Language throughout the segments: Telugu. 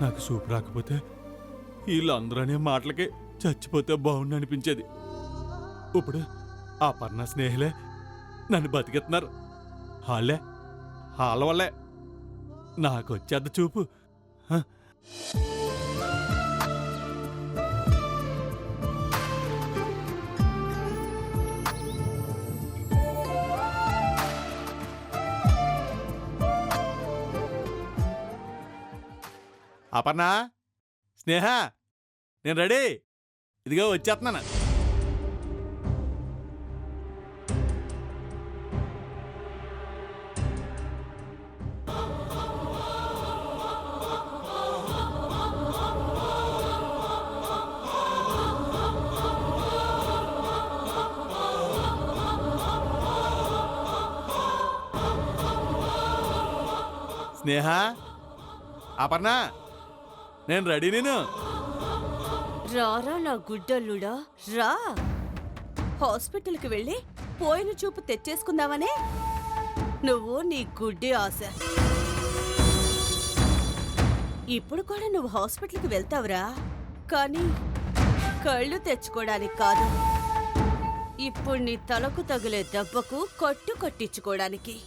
నాకు సూపు రాకపోతే వీళ్ళందరూ అనే మాటలకి చచ్చిపోతే బాగుండు అనిపించేది. ఇప్పుడు ఆ పర్ణ స్నేహిలే నన్ను బతికెత్తున్నారు. వాళ్ళ వల్లే నాకు వచ్చేద్ద చూపు. అపర్ణ, స్నేహ, నేను రెడీ, ఇదిగో వచ్చేస్తున్నాను. స్నేహ, అపర్ణ, నేను రెడీ. నేను రారా నా గుడ్డల్లుడా రా. హాస్పిటల్కి వెళ్ళి పోయిన చూపు తెచ్చేసుకుందామనే నువ్వు నీ గుడ్డి ఆశ. ఇప్పుడు కూడా నువ్వు హాస్పిటల్కి వెళ్తావురా, కానీ కళ్ళు తెచ్చుకోవడానికి కాదు. ఇప్పుడు నీ తలకు తగిలే దెబ్బకు కట్టు కట్టించుకోవడానికి.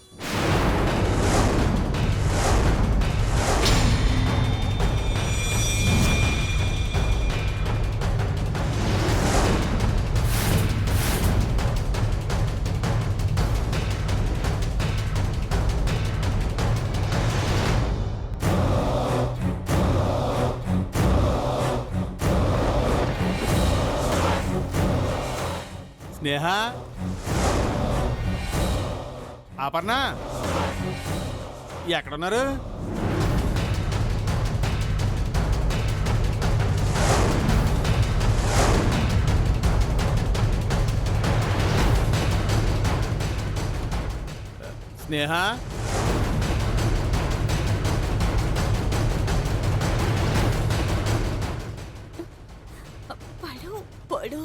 స్నేహ, అపర్ణ, ఎక్కడున్నారు? స్నేహ, పడు పడు.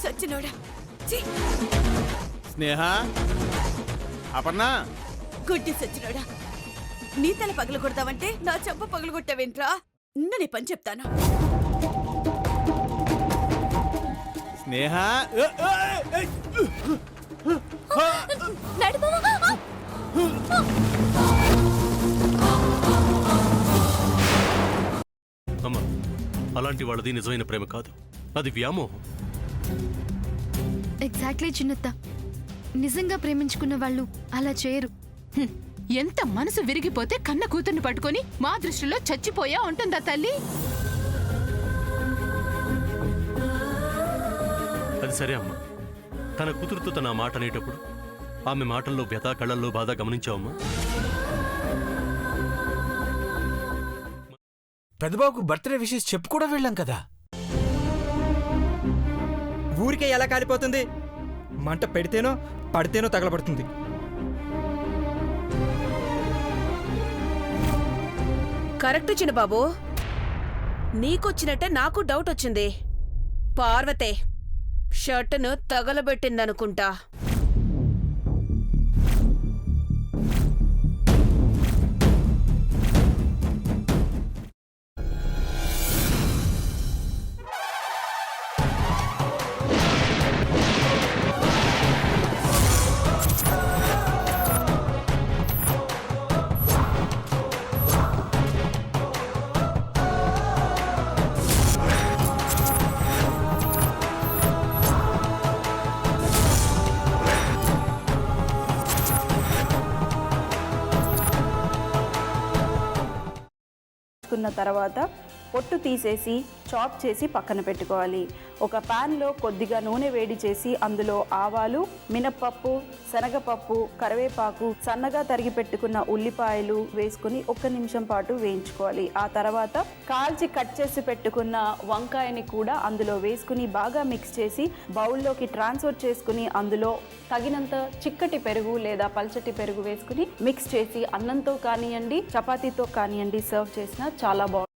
సచ్చినోడా. స్నేహ, అపర్ణ, గుడ్డి సచ్చినోడా, నీ తల పగలు కొడతావంటే నా చెంప పగలు కొట్టావేంట్రా? నీ పని చెప్తాను. స్నేహ, అమ్మా, అలాంటి వాళ్ళది నిజమైన ప్రేమ కాదు, అది వ్యామోహం. ఎగ్జాక్ట్లీ చిన్నత్త, నిజంగా ప్రేమించుకున్న వాళ్ళు అలా చేయరు. ఎంత మనసు విరిగిపోతే కన్న కూతుర్ని పట్టుకొని మా దృష్టిలో చచ్చిపోయా ఉంటుందా తల్లి? అది సరే అమ్మా, తన కూతురుతో తన మాట అనేటప్పుడు ఆమె మాటల్లో వ్యథ, కళ్ళల్లో బాధ గమనించావమ్మా? పెద్దబాబుకు బర్త్డే విషెస్ చెప్పు కూడా వెళ్ళాం కదా. ఊరికే ఎలా కాలిపోతుంది? మంట పెడితేనో పడితేనో తగలబడుతుంది. కరెక్ట్ చిన్నబాబు, నీకొచ్చినట్టే నాకు డౌట్ వచ్చింది. పార్వతే షర్టును తగలబెట్టిందనుకుంటా. తర్వాత పొట్టు తీసేసి చాప్ చేసి పక్కన పెట్టుకోవాలి. ఒక ప్యాన్లో కొద్దిగా నూనె వేడి చేసి అందులో ఆవాలు, మినప్పప్పు, శనగపప్పు, కరివేపాకు, సన్నగా తరిగి పెట్టుకున్న ఉల్లిపాయలు వేసుకుని 1 నిమిషం పాటు వేయించుకోవాలి. ఆ తర్వాత కాల్చి కట్ చేసి పెట్టుకున్న వంకాయని కూడా అందులో వేసుకుని బాగా మిక్స్ చేసి బౌల్లోకి ట్రాన్స్ఫర్ చేసుకుని అందులో తగినంత చిక్కటి పెరుగు లేదా పల్చటి పెరుగు వేసుకుని మిక్స్ చేసి అన్నంతో కానివ్వండి, చపాతీతో కానివ్వండి సర్వ్ చేసినా చాలా బాగుంటుంది.